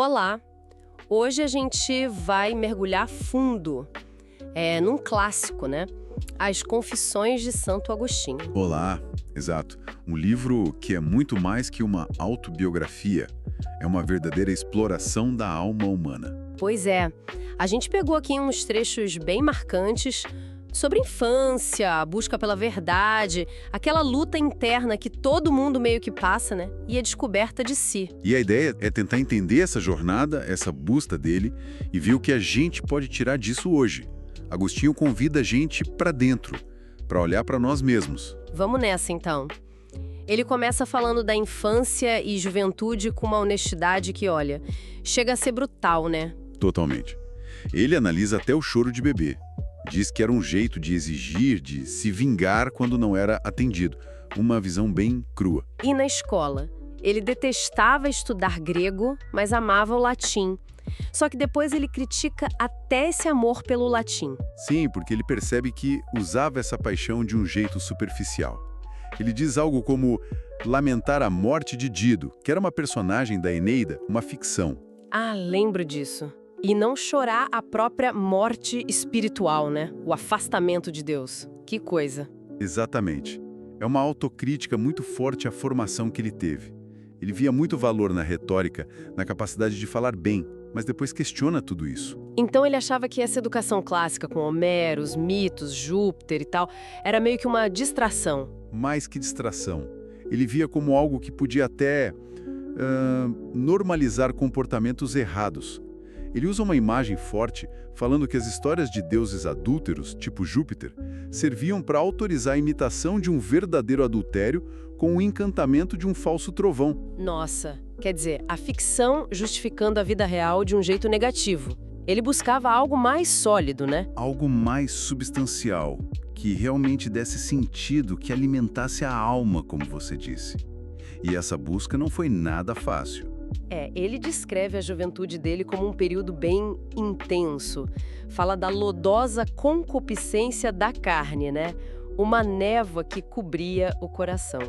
Olá! Hoje a gente vai mergulhar fundo, num clássico, né? As Confissões de Santo Agostinho. Olá, exato. Um livro que é muito mais que uma autobiografia. É uma verdadeira exploração da alma humana. Pois é, a gente pegou aqui uns trechos bem marcantes sobre infância, a busca pela verdade, aquela luta interna que todo mundo meio que passa, né? E a descoberta de si. E a ideia é tentar entender essa jornada, essa busca dele, e ver o que a gente pode tirar disso hoje. Agostinho convida a gente para dentro, para olhar para nós mesmos. Vamos nessa, então. Ele começa falando da infância e juventude com uma honestidade que, olha, chega a ser brutal, né? Totalmente. Ele analisa até o choro de bebê. Diz que era um jeito de exigir, de se vingar quando não era atendido. Uma visão bem crua. E na escola? Ele detestava estudar grego, mas amava o latim. Só que depois ele critica até esse amor pelo latim. Sim, porque ele percebe que usava essa paixão de um jeito superficial. Ele diz algo como lamentar a morte de Dido, que era uma personagem da Eneida, uma ficção. Ah, lembro disso. E não chorar a própria morte espiritual, né? O afastamento de Deus. Que coisa. Exatamente. É uma autocrítica muito forte à formação que ele teve. Ele via muito valor na retórica, na capacidade de falar bem, mas depois questiona tudo isso. Então ele achava que essa educação clássica com Homero, os mitos, Júpiter e tal, era meio que uma distração. Mais que distração. Ele via como algo que podia até normalizar comportamentos errados. Ele usa uma imagem forte, falando que as histórias de deuses adúlteros, tipo Júpiter, serviam para autorizar a imitação de um verdadeiro adultério com o encantamento de um falso trovão. Nossa, quer dizer, a ficção justificando a vida real de um jeito negativo. Ele buscava algo mais sólido, né? Algo mais substancial, que realmente desse sentido, que alimentasse a alma, como você disse. E essa busca não foi nada fácil. Ele descreve a juventude dele como um período bem intenso. Fala da lodosa concupiscência da carne, né? Uma névoa que cobria o coração.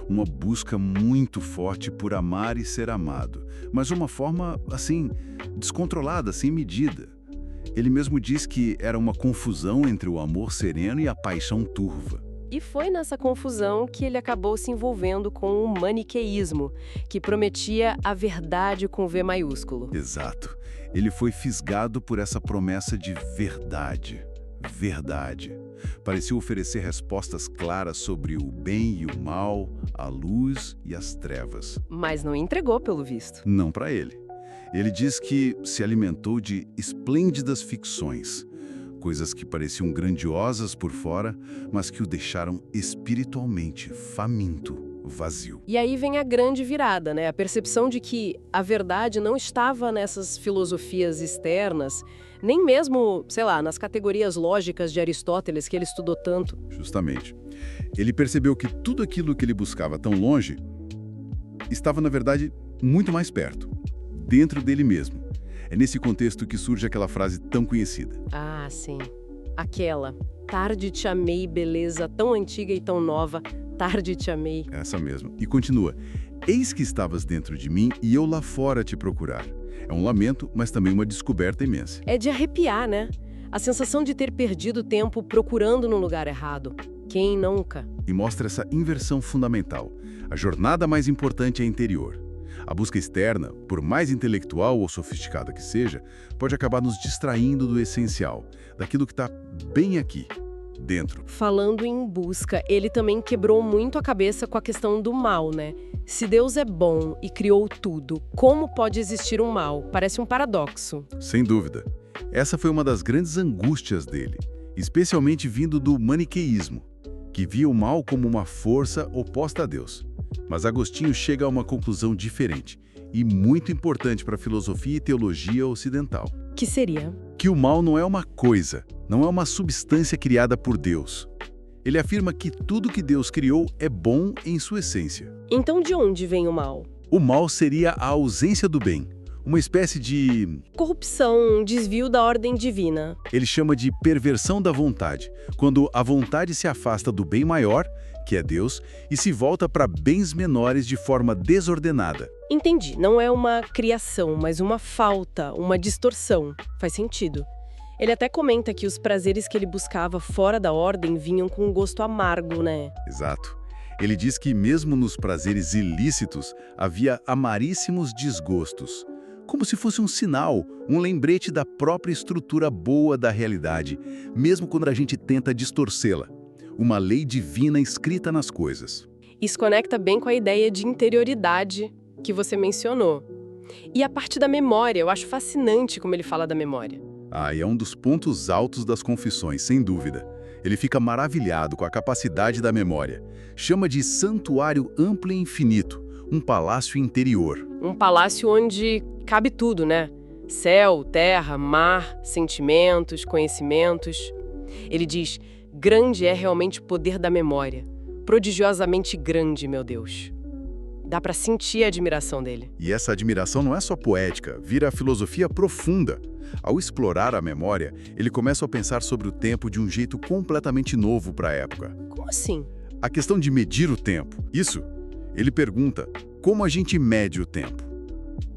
Uma busca muito forte por amar e ser amado, mas de uma forma, assim, descontrolada, sem medida. Ele mesmo diz que era uma confusão entre o amor sereno e a paixão turva. E foi nessa confusão que ele acabou se envolvendo com o maniqueísmo, que prometia a verdade com V maiúsculo. Exato. Ele foi fisgado por essa promessa de verdade. Verdade. Parecia oferecer respostas claras sobre o bem e o mal, a luz e as trevas. Mas não entregou, pelo visto. Não para ele. Ele diz que se alimentou de esplêndidas ficções. Coisas que pareciam grandiosas por fora, mas que o deixaram espiritualmente faminto, vazio. E aí vem a grande virada, né? A percepção de que a verdade não estava nessas filosofias externas, nem mesmo, sei lá, nas categorias lógicas de Aristóteles que ele estudou tanto. Justamente. Ele percebeu que tudo aquilo que ele buscava tão longe estava, na verdade, muito mais perto, dentro dele mesmo. É nesse contexto que surge aquela frase tão conhecida. Ah, sim. Aquela. Tarde te amei, beleza tão antiga e tão nova. Tarde te amei. Essa mesmo. E continua. Eis que estavas dentro de mim e eu lá fora te procurar. É um lamento, mas também uma descoberta imensa. É de arrepiar, né? A sensação de ter perdido tempo procurando no lugar errado. Quem nunca? E mostra essa inversão fundamental. A jornada mais importante é interior. A busca externa, por mais intelectual ou sofisticada que seja, pode acabar nos distraindo do essencial, daquilo que está bem aqui, dentro. Falando em busca, ele também quebrou muito a cabeça com a questão do mal, né? Se Deus é bom e criou tudo, como pode existir um mal? Parece um paradoxo. Sem dúvida. Essa foi uma das grandes angústias dele, especialmente vindo do maniqueísmo, que via o mal como uma força oposta a Deus. Mas Agostinho chega a uma conclusão diferente e muito importante para a filosofia e teologia ocidental. Que seria? Que o mal não é uma coisa, não é uma substância criada por Deus. Ele afirma que tudo que Deus criou é bom em sua essência. Então de onde vem o mal? O mal seria a ausência do bem, uma espécie de corrupção, desvio da ordem divina. Ele chama de perversão da vontade, quando a vontade se afasta do bem maior, que é Deus, e se volta para bens menores de forma desordenada. Entendi. Não é uma criação, mas uma falta, uma distorção. Faz sentido. Ele até comenta que os prazeres que ele buscava fora da ordem vinham com um gosto amargo, né? Exato. Ele diz que mesmo nos prazeres ilícitos havia amaríssimos desgostos, como se fosse um sinal, um lembrete da própria estrutura boa da realidade, mesmo quando a gente tenta distorcê-la. Uma lei divina escrita nas coisas. Isso conecta bem com a ideia de interioridade que você mencionou. E a parte da memória, eu acho fascinante como ele fala da memória. E é um dos pontos altos das confissões, sem dúvida. Ele fica maravilhado com a capacidade da memória. Chama de santuário amplo e infinito, um palácio interior. Um palácio onde cabe tudo, né? Céu, terra, mar, sentimentos, conhecimentos. Ele diz, grande é realmente o poder da memória. Prodigiosamente grande, meu Deus. Dá pra sentir a admiração dele. E essa admiração não é só poética, vira filosofia profunda. Ao explorar a memória, ele começa a pensar sobre o tempo de um jeito completamente novo para a época. Como assim? A questão de medir o tempo. Isso. Ele pergunta, como a gente mede o tempo?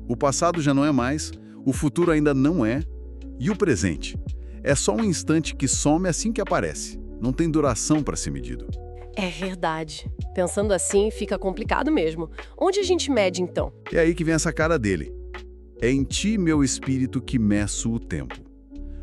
O passado já não é mais, o futuro ainda não é, e o presente? É só um instante que some assim que aparece. Não tem duração para ser medido. É verdade. Pensando assim, fica complicado mesmo. Onde a gente mede, então? É aí que vem essa cara dele. É em ti, meu espírito, que meço o tempo.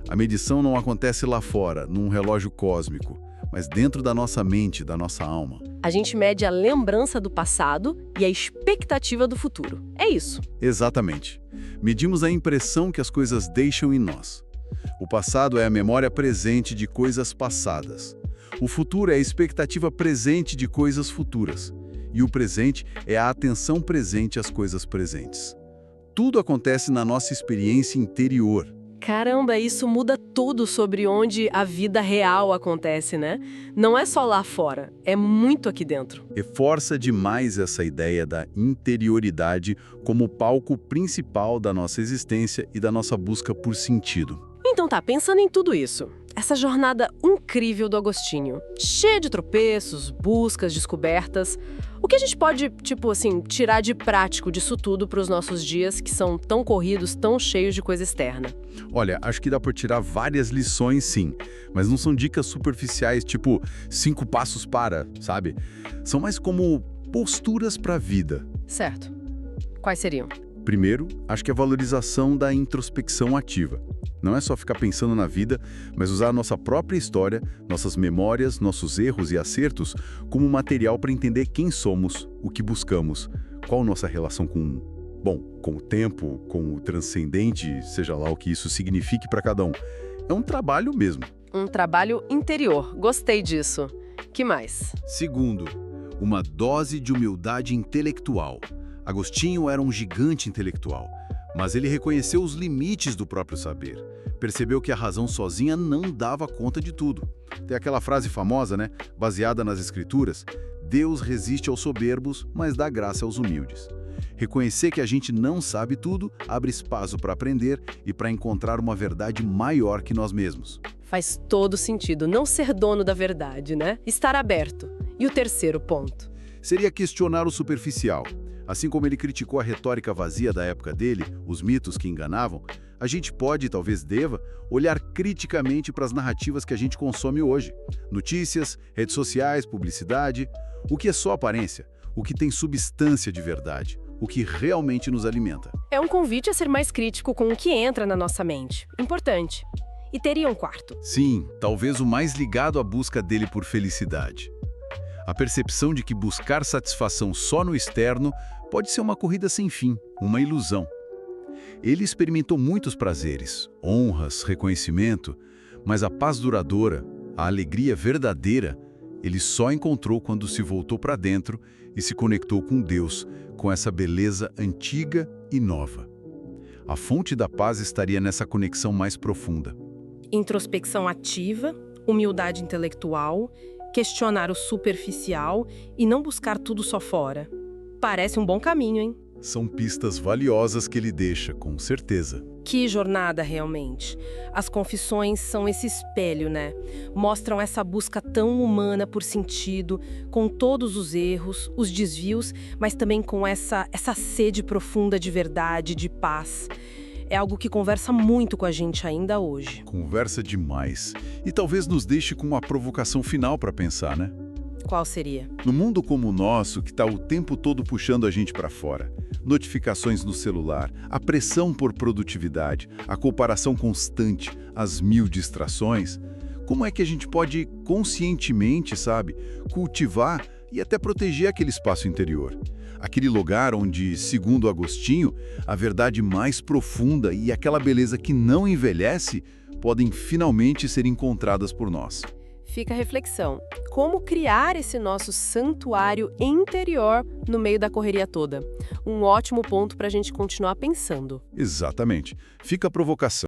A medição não acontece lá fora, num relógio cósmico, mas dentro da nossa mente, da nossa alma. A gente mede a lembrança do passado e a expectativa do futuro. É isso. Exatamente. Medimos a impressão que as coisas deixam em nós. O passado é a memória presente de coisas passadas. O futuro é a expectativa presente de coisas futuras. E o presente é a atenção presente às coisas presentes. Tudo acontece na nossa experiência interior. Caramba, isso muda tudo sobre onde a vida real acontece, né? Não é só lá fora, é muito aqui dentro. Reforça demais essa ideia da interioridade como palco principal da nossa existência e da nossa busca por sentido. Então tá, pensando em tudo isso, essa jornada incrível do Agostinho, cheia de tropeços, buscas, descobertas, o que a gente pode, tirar de prático disso tudo para os nossos dias que são tão corridos, tão cheios de coisa externa? Olha, acho que dá por tirar várias lições, sim, mas não são dicas superficiais, tipo 5 passos para, sabe? São mais como posturas para a vida. Certo. Quais seriam? Primeiro, acho que a valorização da introspecção ativa. Não é só ficar pensando na vida, mas usar a nossa própria história, nossas memórias, nossos erros e acertos como material para entender quem somos, o que buscamos, qual nossa relação com o tempo, com o transcendente, seja lá o que isso signifique para cada um. É um trabalho mesmo. Um trabalho interior. Gostei disso. Que mais? Segundo, uma dose de humildade intelectual. Agostinho era um gigante intelectual, mas ele reconheceu os limites do próprio saber. Percebeu que a razão sozinha não dava conta de tudo. Tem aquela frase famosa, né? Baseada nas escrituras, Deus resiste aos soberbos, mas dá graça aos humildes. Reconhecer que a gente não sabe tudo abre espaço para aprender e para encontrar uma verdade maior que nós mesmos. Faz todo sentido não ser dono da verdade, né? Estar aberto. E o terceiro ponto? Seria questionar o superficial. Assim como ele criticou a retórica vazia da época dele, os mitos que enganavam, a gente pode, talvez deva, olhar criticamente para as narrativas que a gente consome hoje. Notícias, redes sociais, publicidade. O que é só aparência? O que tem substância de verdade? O que realmente nos alimenta? É um convite a ser mais crítico com o que entra na nossa mente. Importante. E teria um quarto? Sim, talvez o mais ligado à busca dele por felicidade. A percepção de que buscar satisfação só no externo pode ser uma corrida sem fim, uma ilusão. Ele experimentou muitos prazeres, honras, reconhecimento, mas a paz duradoura, a alegria verdadeira, ele só encontrou quando se voltou para dentro e se conectou com Deus, com essa beleza antiga e nova. A fonte da paz estaria nessa conexão mais profunda. Introspecção ativa, humildade intelectual, questionar o superficial e não buscar tudo só fora. Parece um bom caminho, hein? São pistas valiosas que ele deixa, com certeza. Que jornada, realmente. As confissões são esse espelho, né? Mostram essa busca tão humana por sentido, com todos os erros, os desvios, mas também com essa sede profunda de verdade, de paz. É algo que conversa muito com a gente ainda hoje. Conversa demais. E talvez nos deixe com uma provocação final para pensar, né? Qual seria? No mundo como o nosso, que está o tempo todo puxando a gente para fora, notificações no celular, a pressão por produtividade, a comparação constante, as 1000 distrações, como é que a gente pode conscientemente, sabe, cultivar e até proteger aquele espaço interior? Aquele lugar onde, segundo Agostinho, a verdade mais profunda e aquela beleza que não envelhece podem finalmente ser encontradas por nós. Fica a reflexão. Como criar esse nosso santuário interior no meio da correria toda? Um ótimo ponto para a gente continuar pensando. Exatamente. Fica a provocação.